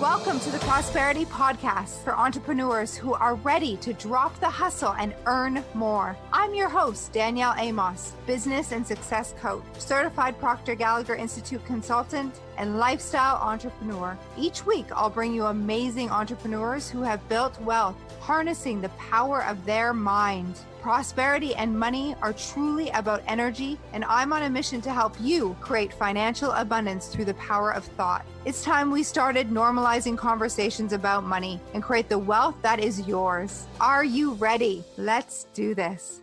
Welcome to the Prosperity Podcast for entrepreneurs who are ready to drop the hustle and earn more. I'm your host, Danielle Amos, business and success coach, certified Proctor Gallagher Institute consultant, and lifestyle entrepreneur. Each week, I'll bring you amazing entrepreneurs who have built wealth, harnessing the power of their mind. Prosperity and money are truly about energy, and I'm on a mission to help you create financial abundance through the power of thought. It's time we started normalizing conversations about money and create the wealth that is yours. Are you ready? Let's do this.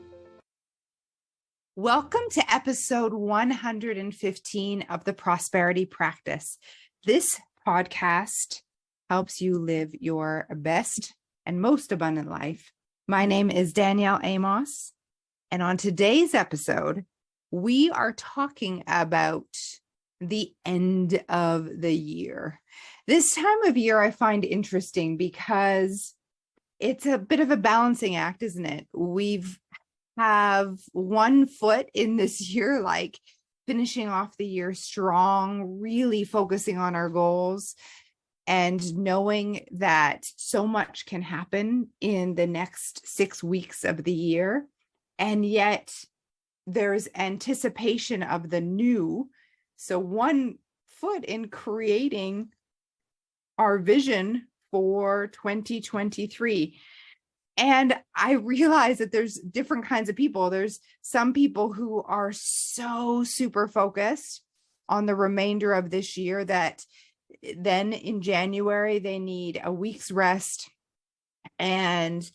Welcome to episode 115 of the Prosperity Practice. This podcast helps you live your best and most abundant life. My name is Danielle Amos, and on today's episode, we are talking about the end of the year. This time of year I find interesting because it's a bit of a balancing act, isn't it? We've have one foot in this year, like finishing off the year strong, really focusing on our goals, and knowing that so much can happen in the next 6 weeks of the year. And yet there's anticipation of the new. So one foot in creating our vision for 2023. And I realize that there's different kinds of people. There's some people who are so super focused on the remainder of this year that then in January, they need a week's rest, and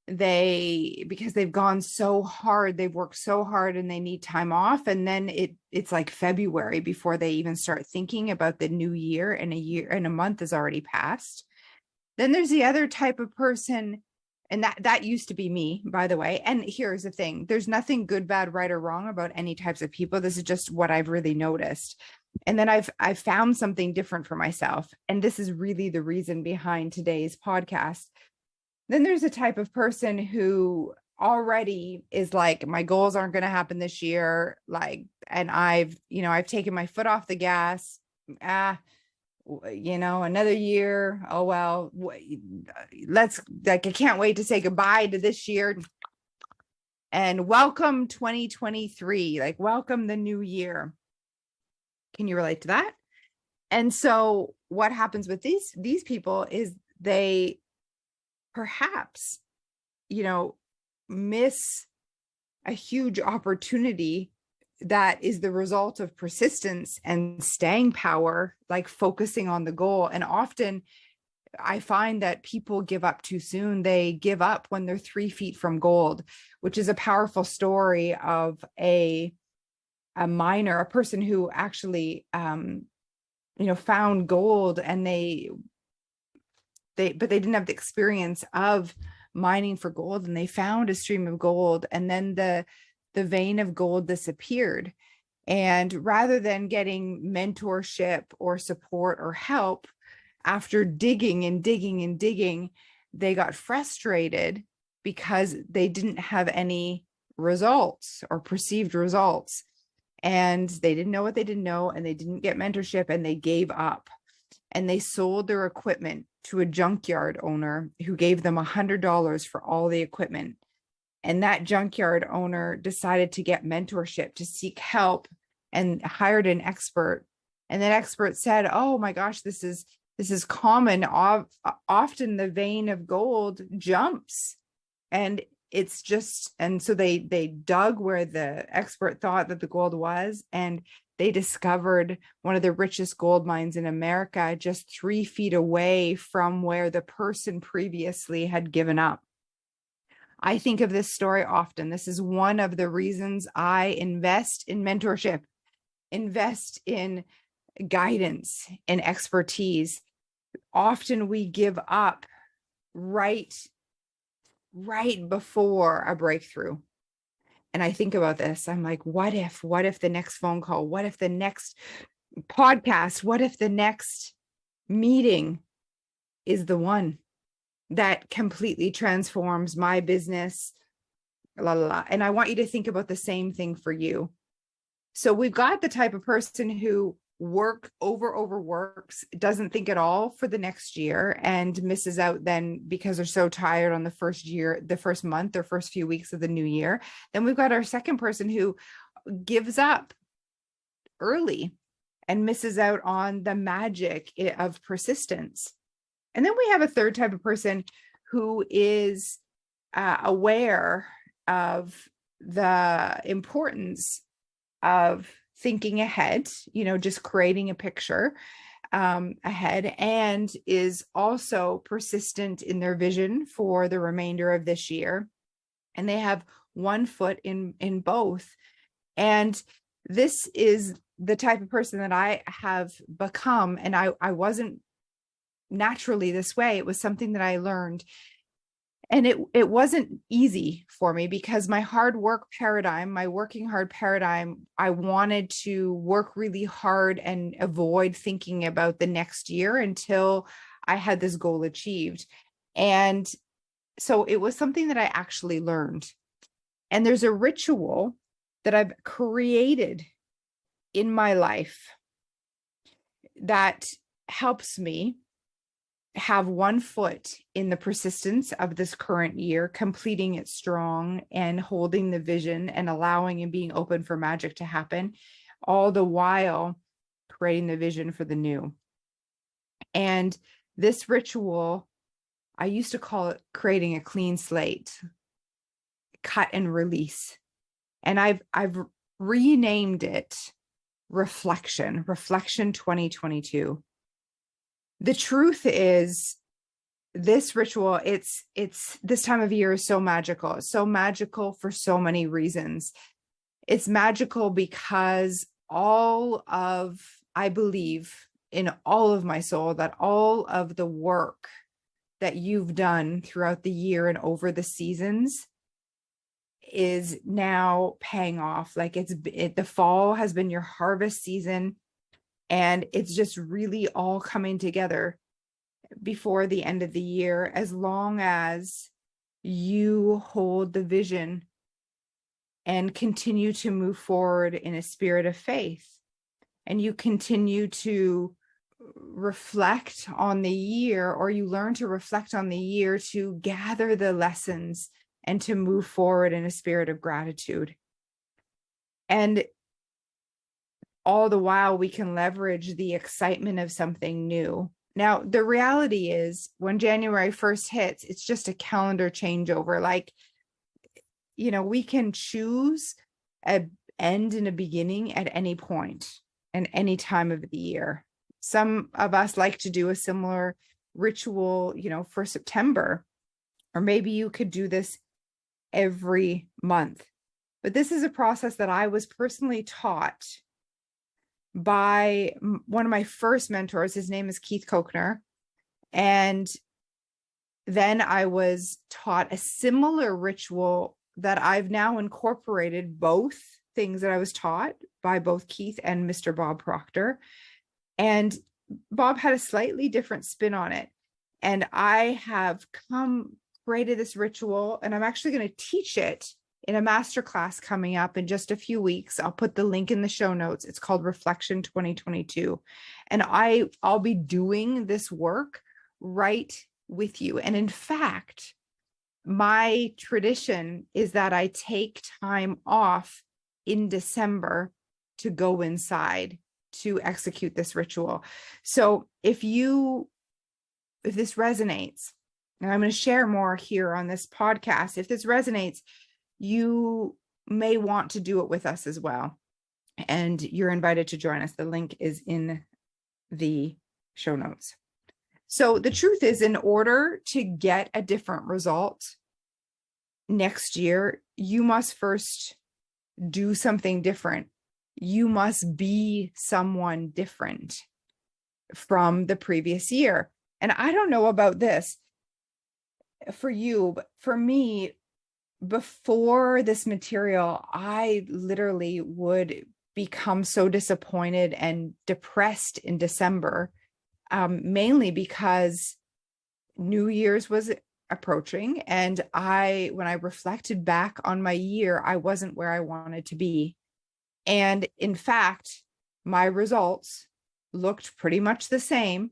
because they've gone so hard, they've worked so hard and they need time off. And then it's like February before they even start thinking about the new year, and a month has already passed. Then there's the other type of person, and that used to be me, by the way. And here's the thing, there's nothing good, bad, right, or wrong about any types of people. This is just what I've really noticed. And then I've found something different for myself. And this is really the reason behind today's podcast. Then there's a type of person who already is like, my goals aren't going to happen this year. And I've taken my foot off the gas. Another year. Oh, well, I can't wait to say goodbye to this year. And welcome 2023, welcome the new year. Can you relate to that? And so what happens with these people is they perhaps, miss a huge opportunity that is the result of persistence and staying power, like focusing on the goal. And often I find that people give up too soon. They give up when they're 3 feet from gold, which is a powerful story of a miner, a person who actually, found gold, and but they didn't have the experience of mining for gold, and they found a stream of gold, and then the vein of gold disappeared. And rather than getting mentorship or support or help, after digging and digging and digging, they got frustrated because they didn't have any results or perceived results. And they didn't know what they didn't know, and they didn't get mentorship, and they gave up. And they sold their equipment to a junkyard owner who gave them $100 for all the equipment. And that junkyard owner decided to get mentorship, to seek help, and hired an expert. And that expert said, oh my gosh, this is common. Often the vein of gold jumps, and so they dug where the expert thought that the gold was, and they discovered one of the richest gold mines in America just 3 feet away from where the person previously had given up. I think of this story often. This is one of the reasons I invest in mentorship, invest in guidance and expertise. Often we give up right before a breakthrough. And I think about this. I'm like, what if the next phone call, what if the next podcast, what if the next meeting is the one that completely transforms my business, And I want you to think about the same thing for you. So we've got the type of person who overworks, doesn't think at all for the next year, and misses out then because they're so tired on the first month or first few weeks of the new year. Then we've got our second person who gives up early and misses out on the magic of persistence. And then we have a third type of person who is aware of the importance of thinking ahead, just creating a picture ahead, and is also persistent in their vision for the remainder of this year. And they have one foot in both. And this is the type of person that I have become. And I wasn't naturally this way. It was something that I learned. And it wasn't easy for me because my working hard paradigm, I wanted to work really hard and avoid thinking about the next year until I had this goal achieved. And so it was something that I actually learned. And there's a ritual that I've created in my life that helps me have one foot in the persistence of this current year, completing it strong and holding the vision and allowing and being open for magic to happen, all the while creating the vision for the new. And this ritual, I used to call it creating a clean slate, cut and release. And I've renamed it Reflection 2022. The truth is, this ritual, it's this time of year is so magical. It's so magical for so many reasons. It's magical because I believe in all of my soul that all of the work that you've done throughout the year and over the seasons is now paying off. Like the fall has been your harvest season. And it's just really all coming together before the end of the year, as long as you hold the vision and continue to move forward in a spirit of faith. And you continue to reflect on the year, or you learn to reflect on the year to gather the lessons and to move forward in a spirit of gratitude. And all the while we can leverage the excitement of something new. Now, the reality is when January 1st hits, it's just a calendar changeover. Like, we can choose an end and a beginning at any point and any time of the year. Some of us like to do a similar ritual, for September, or maybe you could do this every month. But this is a process that I was personally taught by one of my first mentors. His name is Keith Kochner. And then I was taught a similar ritual that I've now incorporated, both things that I was taught by both Keith and Mr. Bob Proctor. And Bob had a slightly different spin on it. And I have created this ritual, and I'm actually going to teach it in a masterclass coming up in just a few weeks. I'll put the link in the show notes. It's called Reflection 2022. And I'll be doing this work right with you. And in fact, my tradition is that I take time off in December to go inside to execute this ritual. So if this resonates, and I'm going to share more here on this podcast, if this resonates, you may want to do it with us as well. And you're invited to join us. The link is in the show notes. So the truth is, in order to get a different result next year, you must first do something different. You must be someone different from the previous year. And I don't know about this for you, but for me, before this material, I literally would become so disappointed and depressed in December, mainly because New Year's was approaching. And when I reflected back on my year, I wasn't where I wanted to be. And in fact, my results looked pretty much the same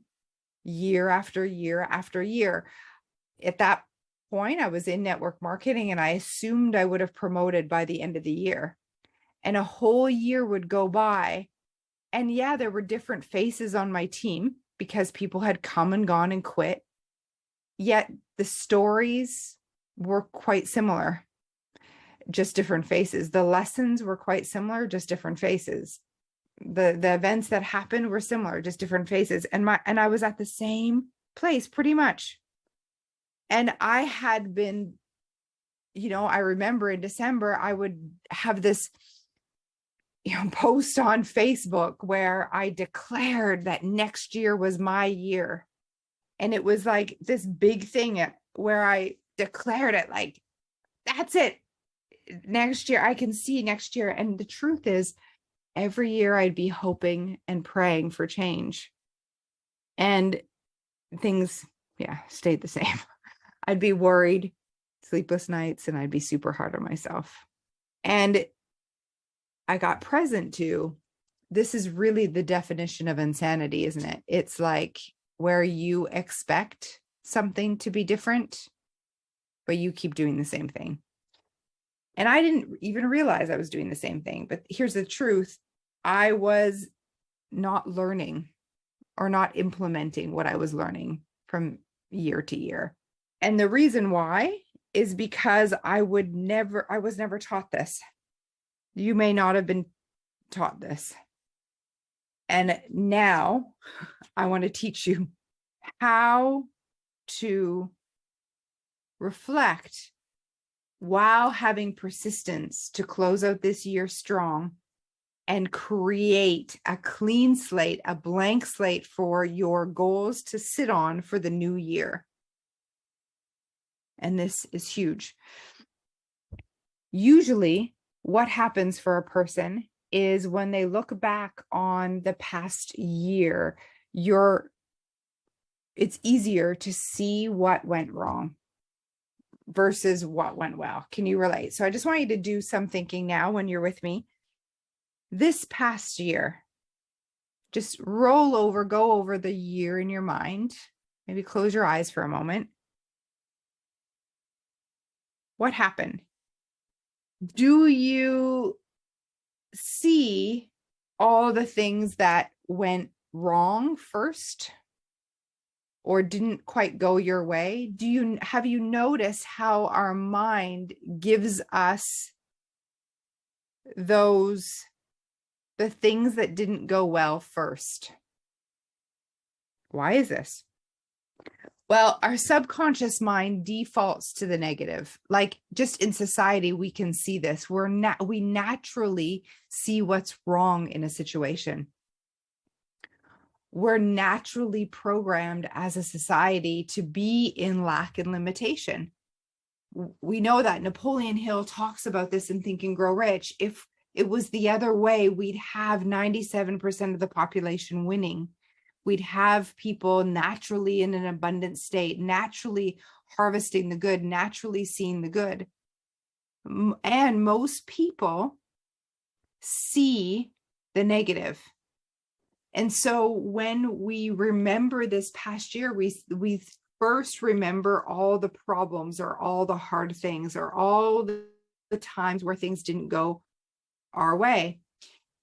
year after year after year. At that point, I was in network marketing and I assumed I would have promoted by the end of the year. And a whole year would go by. And yeah, there were different faces on my team because people had come and gone and quit. Yet the stories were quite similar, just different faces. The lessons were quite similar, just different faces. The events that happened were similar, just different faces. And I was at the same place pretty much. And I had been, I remember in December, I would have this post on Facebook where I declared that next year was my year. And it was like this big thing where I declared it like, that's it. Next year, I can see next year. And the truth is, every year I'd be hoping and praying for change. And things, stayed the same. I'd be worried, sleepless nights, and I'd be super hard on myself. And I got present to, this is really the definition of insanity, isn't it? It's like where you expect something to be different, but you keep doing the same thing. And I didn't even realize I was doing the same thing. But here's the truth. I was not learning or not implementing what I was learning from year to year. And the reason why is because I was never taught this. You may not have been taught this. And now I want to teach you how to reflect while having persistence to close out this year strong and create a clean slate, a blank slate for your goals to sit on for the new year. And this is huge. Usually, what happens for a person is when they look back on the past year, it's easier to see what went wrong versus what went well. Can you relate? So I just want you to do some thinking now when you're with me. This past year, just go over the year in your mind. Maybe close your eyes for a moment. What happened? Do you see all the things that went wrong first or didn't quite go your way? Have you noticed how our mind gives us the things that didn't go well first? Why is this? Well, our subconscious mind defaults to the negative. Like just in society, we can see this. We naturally see what's wrong in a situation. We're naturally programmed as a society to be in lack and limitation. We know that. Napoleon Hill talks about this in Think and Grow Rich. If it was the other way, we'd have 97% of the population winning. We'd have people naturally in an abundant state, naturally harvesting the good, naturally seeing the good. And most people see the negative. And so when we remember this past year, we first remember all the problems or all the hard things or all the times where things didn't go our way.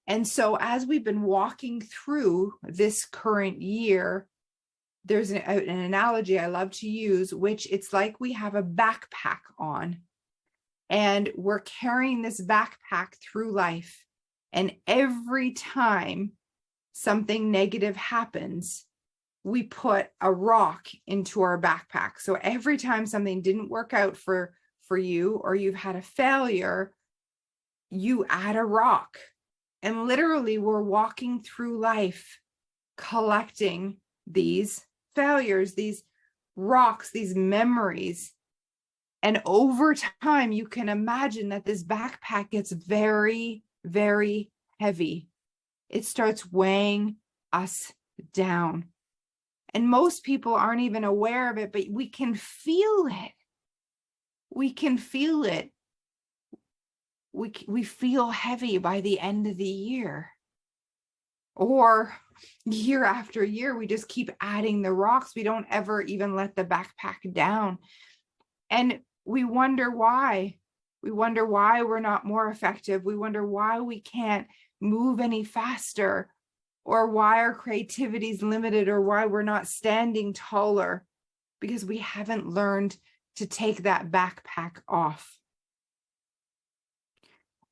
And so as we've been walking through this current year, there's an analogy I love to use, which it's like we have a backpack on and we're carrying this backpack through life. And every time something negative happens, we put a rock into our backpack. So every time something didn't work out for you or you've had a failure, you add a rock. And literally, we're walking through life, collecting these failures, these rocks, these memories. And over time, you can imagine that this backpack gets very, very heavy. It starts weighing us down. And most people aren't even aware of it, but we can feel it. We can feel it. We feel heavy by the end of the year. Or year after year, we just keep adding the rocks. We don't ever even let the backpack down. And we wonder why. We wonder why we're not more effective. We wonder why we can't move any faster, or why our creativity is limited, or why we're not standing taller, because we haven't learned to take that backpack off.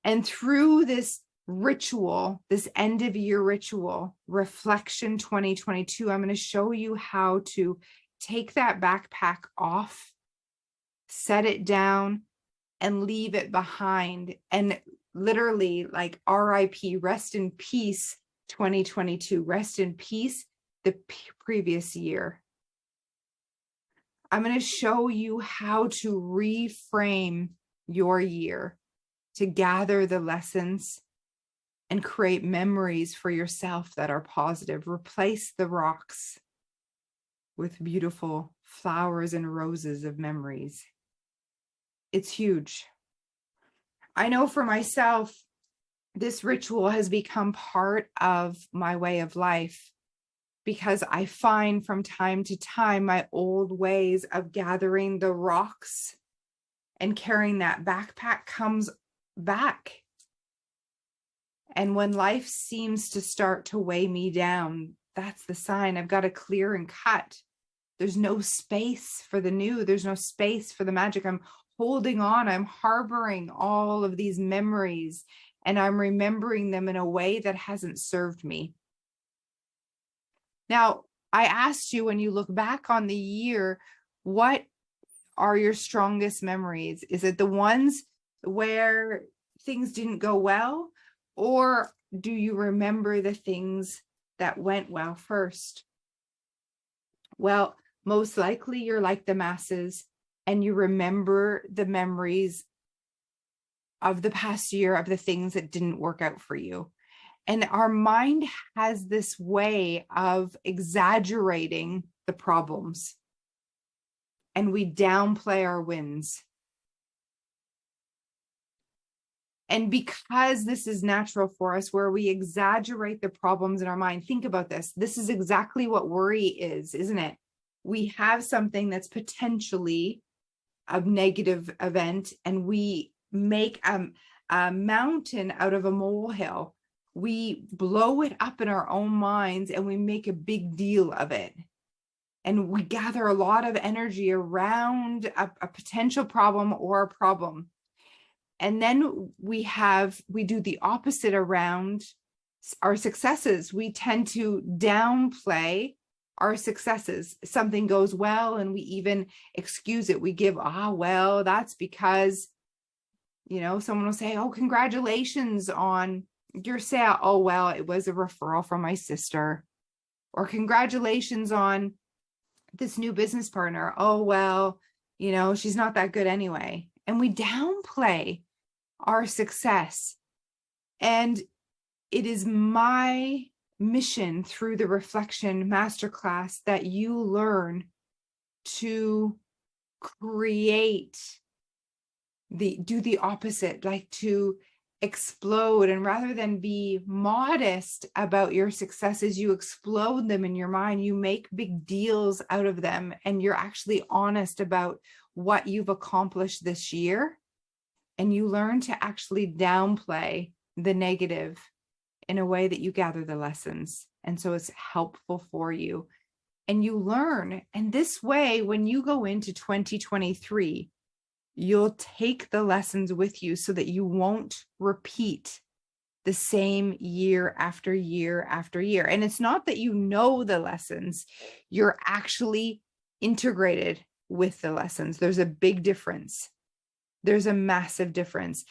And through this ritual, this end of year ritual, Reflection 2022, I'm going to show you how to take that backpack off, set it down, and leave it behind. And literally, like, RIP, rest in peace, 2022, rest in peace, the previous year. I'm going to show you how to reframe your year, to gather the lessons and create memories for yourself that are positive. Replace the rocks with beautiful flowers and roses of memories. It's huge. I know for myself, this ritual has become part of my way of life, because I find from time to time my old ways of gathering the rocks and carrying that backpack comes back. And when life seems to start to weigh me down, that's the sign. I've got to clear and cut. There's no space for the new. There's no space for the magic. I'm holding on. I'm harboring all of these memories, and I'm remembering them in a way that hasn't served me. Now, I asked you, when you look back on the year, what are your strongest memories? Is it the ones where things didn't go well? Or do you remember the things that went well first? Well, most likely you're like the masses, and you remember the memories of the past year, of the things that didn't work out for you. And our mind has this way of exaggerating the problems, and we downplay our wins. And because this is natural for us, where we exaggerate the problems in our mind, think about this. This is exactly what worry is, isn't it? We have something that's potentially a negative event, and we make a mountain out of a molehill. We blow it up in our own minds, and we make a big deal of it. And we gather a lot of energy around a potential problem or a problem. And then we do the opposite around our successes. We tend to downplay our successes. Something goes well, and we even excuse it. We give, well, that's because, someone will say, oh, congratulations on your sale. Oh, well, it was a referral from my sister. Or congratulations on this new business partner. Oh, well, she's not that good anyway. And we downplay our success. And it is my mission through the Reflection Masterclass that you learn to do the opposite, like to explode. And rather than be modest about your successes, you explode them in your mind. You make big deals out of them, and you're actually honest about what you've accomplished this year. And you learn to actually downplay the negative in a way that you gather the lessons. And so it's helpful for you. And you learn. And this way, when you go into 2023, you'll take the lessons with you so that you won't repeat the same year after year after year. And it's not that you know the lessons, you're actually integrated with the lessons. There's a big difference. There's a massive difference.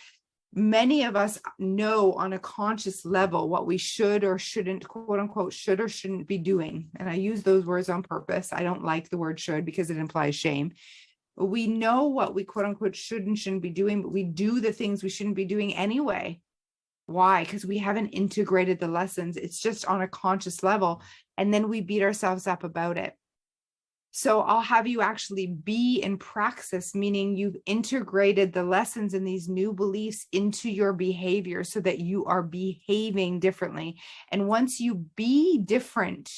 Many of us know on a conscious level what we should or shouldn't, quote unquote, should or shouldn't be doing. And I use those words on purpose. I don't like the word should because it implies shame. We know what we, quote unquote, should and shouldn't be doing, but we do the things we shouldn't be doing anyway. Why? Because we haven't integrated the lessons. It's just on a conscious level. And then we beat ourselves up about it. So I'll have you actually be in praxis, meaning you've integrated the lessons and these new beliefs into your behavior so that you are behaving differently. And once you be different,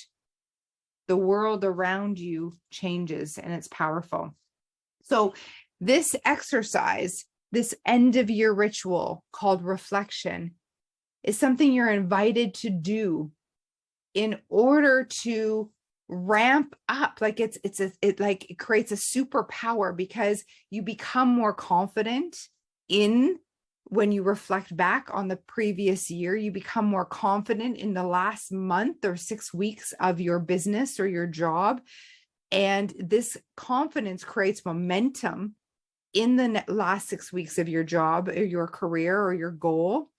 the world around you changes, and it's powerful. So this exercise, this end of year ritual called reflection, is something you're invited to do in order to ramp up. Like it creates a superpower, because you become more confident in when you reflect back on the previous year. You become more confident in the last month or 6 weeks of your business or your job. And this confidence creates momentum in the last 6 weeks of your job or your career or your goal.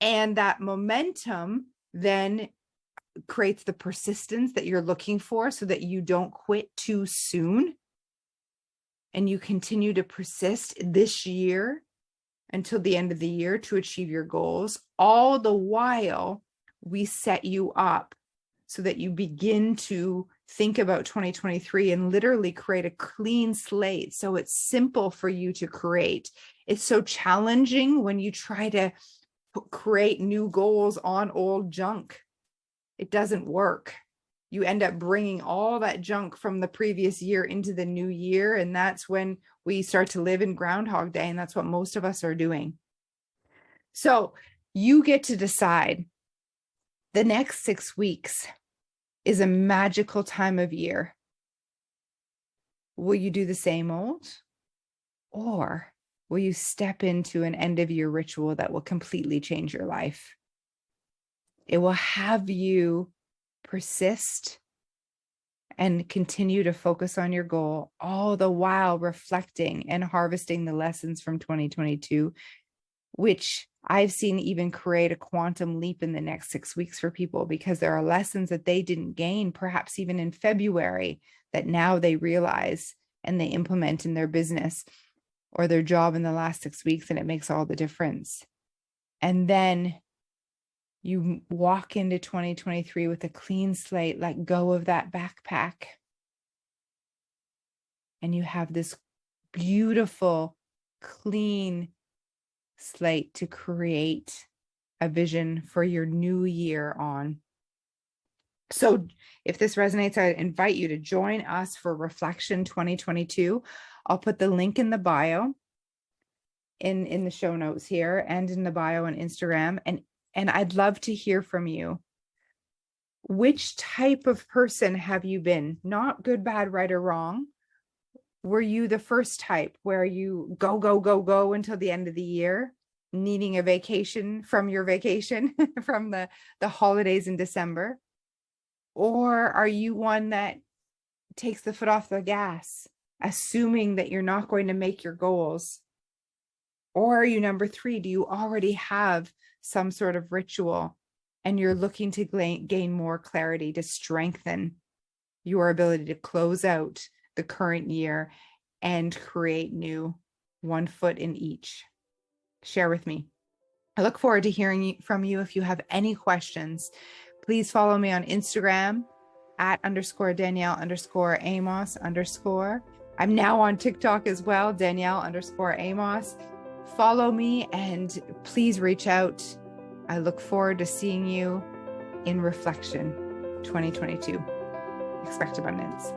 And that momentum then creates the persistence that you're looking for, so that you don't quit too soon and you continue to persist this year until the end of the year to achieve your goals. All the while, we set you up so that you begin to think about 2023 and literally create a clean slate. So it's simple for you to create. It's so challenging when you try to create new goals on old junk. It doesn't work. You end up bringing all that junk from the previous year into the new year. And that's when we start to live in Groundhog Day. And that's what most of us are doing. So you get to decide. The next 6 weeks is a magical time of year. Will you do the same old? Or will you step into an end of year ritual that will completely change your life? It will have you persist and continue to focus on your goal, all the while reflecting and harvesting the lessons from 2022, which I've seen even create a quantum leap in the next 6 weeks for people, because there are lessons that they didn't gain, perhaps even in February, that now they realize and they implement in their business or their job in the last 6 weeks, and it makes all the difference. And then you walk into 2023 with a clean slate, let go of that backpack, and you have this beautiful, clean slate to create a vision for your new year on. So if this resonates, I invite you to join us for Reflection 2022. I'll put the link in the bio, in the show notes here, and in the bio on Instagram. And I'd love to hear from you. Which type of person have you been? Not good, bad, right, or wrong. Were you the first type where you go, go, go, go until the end of the year, needing a vacation from your vacation from the holidays in December? Or are you one that takes the foot off the gas, assuming that you're not going to make your goals? Or are you number 3? Do you already have some sort of ritual and you're looking to gain more clarity to strengthen your ability to close out the current year and create new, one foot in each? Share with me. I look forward to hearing from you. If you have any questions, please follow me on Instagram @_Danielle_Amos_. I'm now on TikTok as well, Danielle_Amos. Follow me and please reach out. I look forward to seeing you in Reflection 2022. Expect abundance.